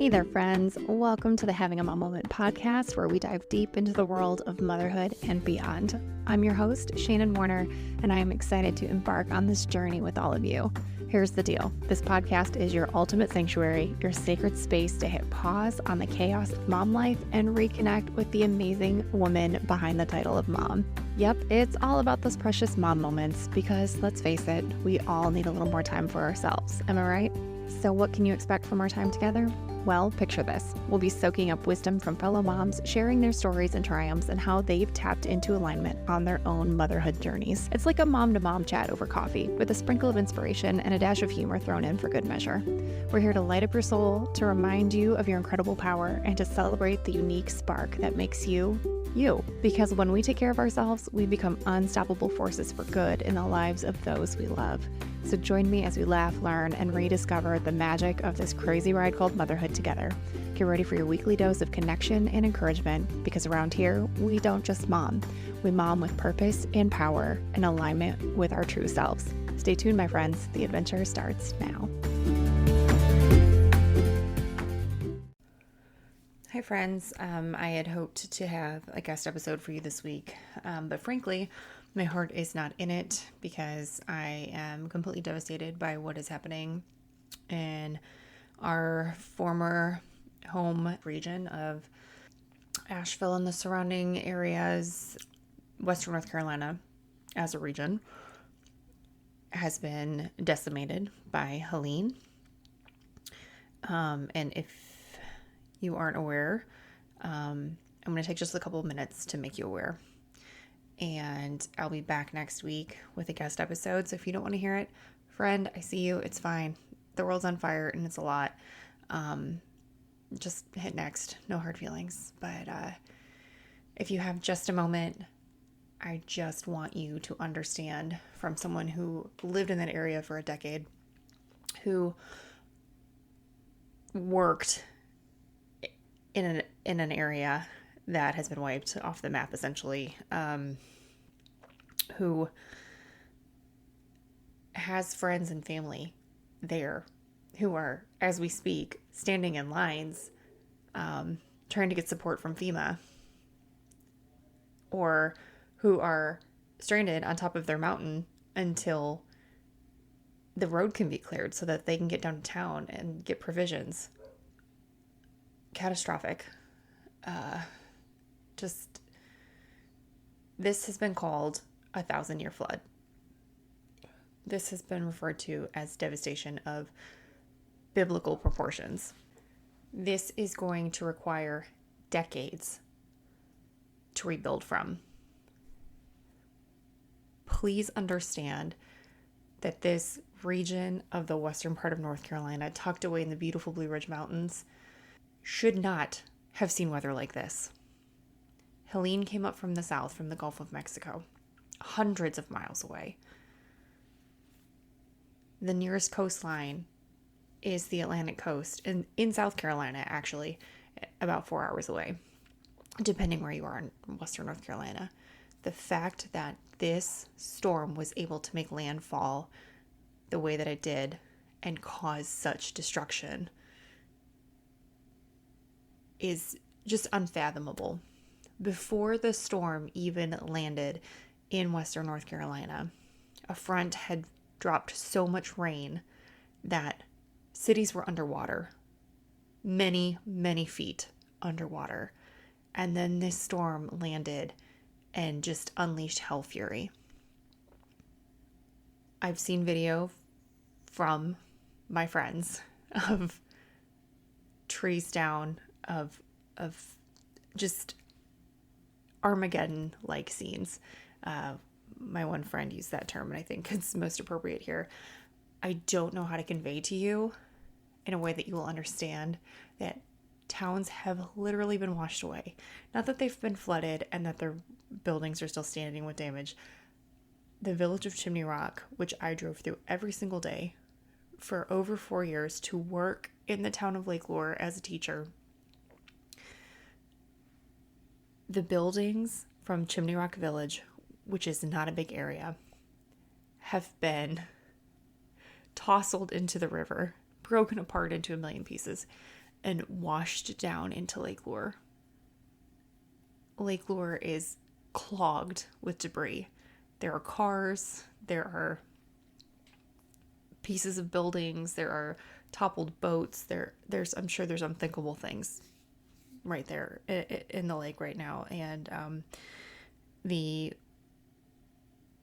Hey there, friends. Welcome to the Having a Mom Moment podcast, where we dive deep into the world of motherhood and beyond. I'm your host, Shannon Warner, and I am excited to embark on this journey with all of you. Here's the deal. This podcast is your ultimate sanctuary, your sacred space to hit pause on the chaos of mom life and reconnect with the amazing woman behind the title of mom. Yep, it's all about those precious mom moments because, let's face it, we all need a little more time for ourselves. Am I right? So what can you expect from our time together? Well, picture this. We'll be soaking up wisdom from fellow moms, sharing their stories and triumphs and how they've tapped into alignment on their own motherhood journeys. It's like a mom-to-mom chat over coffee, with a sprinkle of inspiration and a dash of humor thrown in for good measure. We're here to light up your soul, to remind you of your incredible power, and to celebrate the unique spark that makes you, you. Because when we take care of ourselves, we become unstoppable forces for good in the lives of those we love. So join me as we laugh, learn, and rediscover the magic of this crazy ride called motherhood together. Get ready for your weekly dose of connection and encouragement, because around here, we don't just mom. We mom with purpose and power in alignment with our true selves. Stay tuned, my friends. The adventure starts now. Hi, friends. I had hoped to have a guest episode for you this week, but frankly, my heart is not in it because I am completely devastated by what is happening in our former home region of Asheville and the surrounding areas. Western North Carolina as a region has been decimated by Helene. And if you aren't aware, I'm going to take just a couple of minutes to make you aware. And I'll be back next week with a guest episode. So if you don't want to hear it, friend, I see you. It's fine. The world's on fire and it's a lot. Just hit next. No hard feelings. But if you have just a moment, I just want you to understand from someone who lived in that area for a decade, who worked in an area that has been wiped off the map, essentially, who has friends and family there who are, as we speak, standing in lines, trying to get support from FEMA, or who are stranded on top of their mountain until the road can be cleared so that they can get down to town and get provisions. Catastrophic. This has been called a 1,000-year flood. This has been referred to as devastation of biblical proportions. This is going to require decades to rebuild from. Please understand that this region of the western part of North Carolina, tucked away in the beautiful Blue Ridge Mountains, should not have seen weather like this. Helene came up from the south, from the Gulf of Mexico, hundreds of miles away. The nearest coastline is the Atlantic coast, and in South Carolina, actually, about 4 hours away, depending where you are in Western North Carolina. The fact that this storm was able to make landfall the way that it did and cause such destruction is just unfathomable. Before the storm even landed in Western North Carolina, a front had dropped so much rain that cities were underwater, many, many feet underwater. And then this storm landed and just unleashed hell fury. I've seen video from my friends of trees down, of just Armageddon-like scenes. My one friend used that term, and I think it's most appropriate here. I don't know how to convey to you in a way that you will understand that towns have literally been washed away. Not that they've been flooded and that their buildings are still standing with damage. The village of Chimney Rock, which I drove through every single day for over 4 years to work in the town of Lake Lure as a teacher, the buildings from Chimney Rock Village, which is not a big area, have been tousled into the river, broken apart into a million pieces. and washed down into Lake Lure. Lake Lure is clogged with debris. There are cars, there are pieces of buildings, there are toppled boats, there's I'm sure there's unthinkable things right there in the lake right now. And the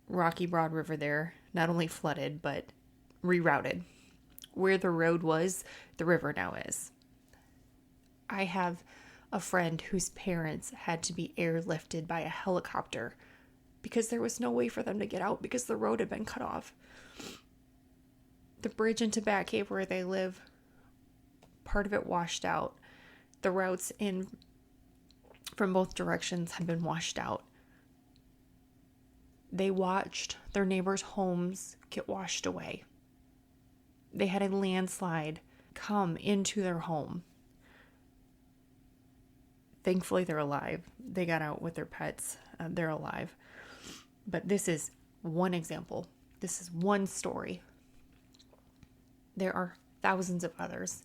Rocky Broad River there not only flooded but rerouted. Where the road was, the river now is. I have a friend whose parents had to be airlifted by a helicopter because there was no way for them to get out because the road had been cut off. The bridge into Bat Cave where they live, part of it washed out. The routes in from both directions had been washed out. They watched their neighbors' homes get washed away. They had a landslide come into their home. Thankfully, they're alive. They got out with their pets. They're alive. But this is one example. This is one story. There are thousands of others.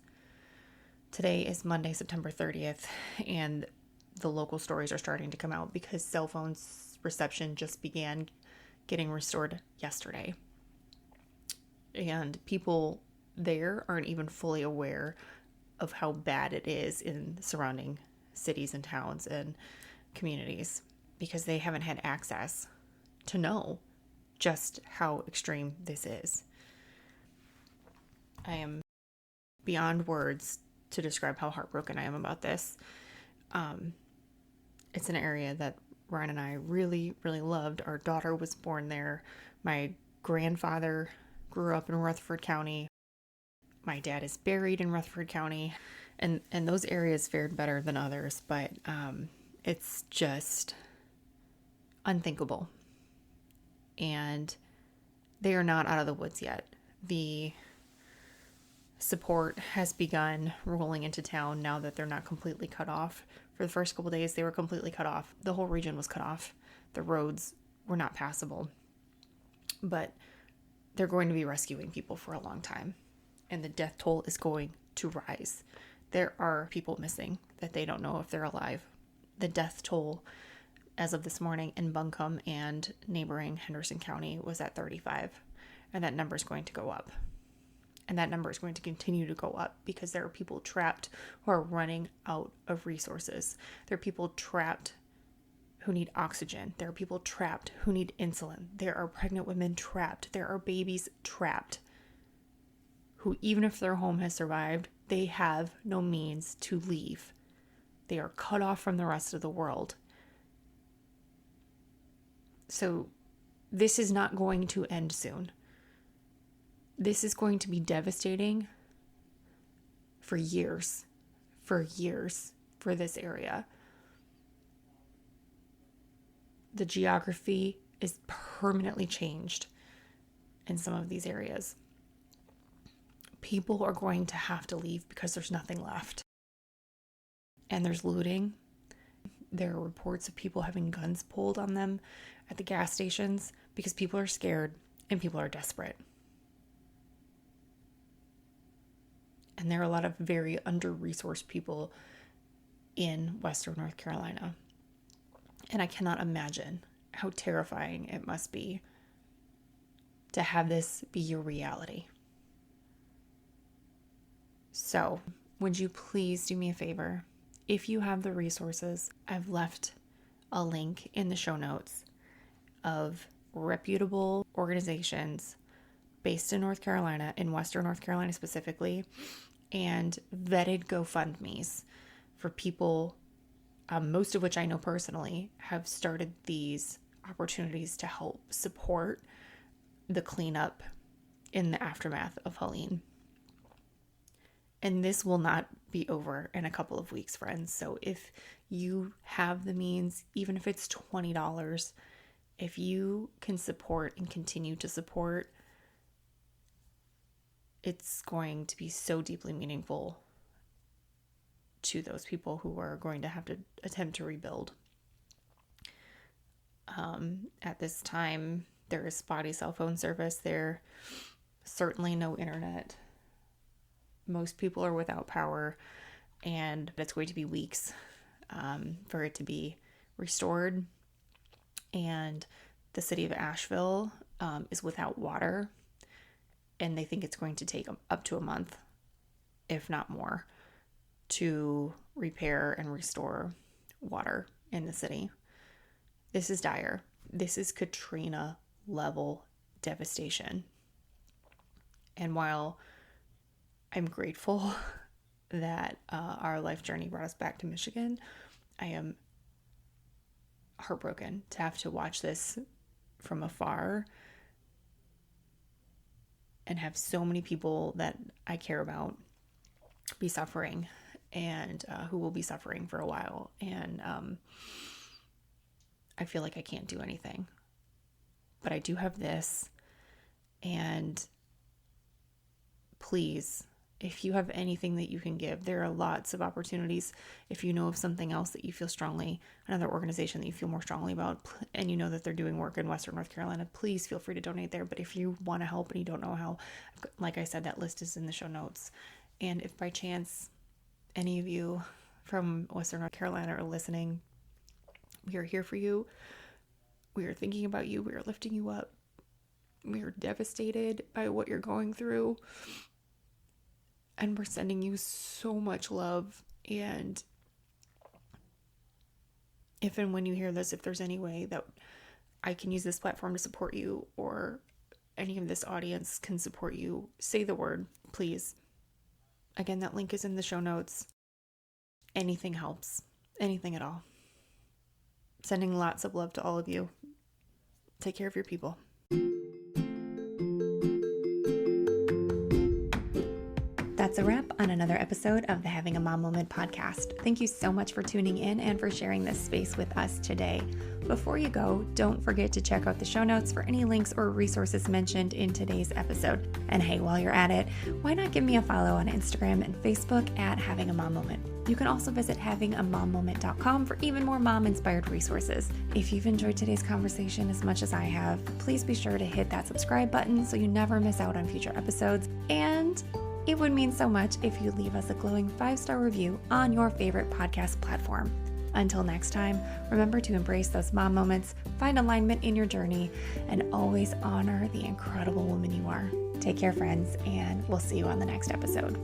Today is Monday, September 30th, and the local stories are starting to come out because cell phones reception just began getting restored yesterday. And people there aren't even fully aware of how bad it is in surrounding cities and towns and communities because they haven't had access to know just how extreme this is. I am beyond words to describe how heartbroken I am about this. It's an area that Ryan and I really, really loved. Our daughter was born there. My grandfather grew up in Rutherford County. My dad is buried in Rutherford County. And those areas fared better than others, but it's just unthinkable. And they are not out of the woods yet. The support has begun rolling into town now that they're not completely cut off. For the first couple days, they were completely cut off. The whole region was cut off. The roads were not passable. But they're going to be rescuing people for a long time. And the death toll is going to rise. There are people missing that they don't know if they're alive. The death toll as of this morning in Buncombe and neighboring Henderson County was at 35. And that number is going to go up. And that number is going to continue to go up because there are people trapped who are running out of resources. There are people trapped who need oxygen. There are people trapped who need insulin. There are pregnant women trapped. There are babies trapped who, even if their home has survived, they have no means to leave. They are cut off from the rest of the world. So this is not going to end soon. This is going to be devastating for years for this area. The geography is permanently changed in some of these areas. People are going to have to leave because there's nothing left. And there's looting. There are reports of people having guns pulled on them at the gas stations because people are scared and people are desperate. And there are a lot of very under-resourced people in Western North Carolina. And I cannot imagine how terrifying it must be to have this be your reality. So, would you please do me a favor? If you have the resources, I've left a link in the show notes of reputable organizations based in North Carolina, in Western North Carolina specifically, and vetted GoFundMes for people, most of which I know personally, have started these opportunities to help support the cleanup in the aftermath of Helene. And this will not be over in a couple of weeks, friends. So if you have the means, even if it's $20, if you can support and continue to support, it's going to be so deeply meaningful to those people who are going to have to attempt to rebuild. At this time, there is spotty cell phone service there. Certainly no internet. Most people are without power. and it's going to be weeks for it to be restored. And the city of Asheville is without water, and they think it's going to take up to a month, if not more, to repair and restore water in the city. This is dire. This is Katrina level devastation. And while I'm grateful that our life journey brought us back to Michigan, I am heartbroken to have to watch this from afar and have so many people that I care about be suffering, and who will be suffering for a while. And I feel like I can't do anything, but I do have this. And please, if you have anything that you can give, there are lots of opportunities. If you know of something else that you feel strongly, another organization that you feel more strongly about, and you know that they're doing work in Western North Carolina, please feel free to donate there. But if you want to help and you don't know how, like I said, that list is in the show notes. And if by chance any of you from Western North Carolina are listening, we are here for you. We are thinking about you. We are lifting you up. We are devastated by what you're going through. And we're sending you so much love. And if and when you hear this, if there's any way that I can use this platform to support you, or any of this audience can support you, say the word, please. Again, that link is in the show notes. Anything helps. Anything at all. Sending lots of love to all of you. Take care of your people. That's a wrap on another episode of the Having a Mom Moment podcast. Thank you so much for tuning in and for sharing this space with us today. Before you go, don't forget to check out the show notes for any links or resources mentioned in today's episode. And hey, while you're at it, why not give me a follow on Instagram and Facebook at Having a Mom Moment. You can also visit havingamaMoment.com for even more mom-inspired resources. If you've enjoyed today's conversation as much as I have, please be sure to hit that subscribe button so you never miss out on future episodes. And it would mean so much if you leave us a glowing 5-star review on your favorite podcast platform. Until next time, remember to embrace those mom moments, find alignment in your journey, and always honor the incredible woman you are. Take care, friends, and we'll see you on the next episode.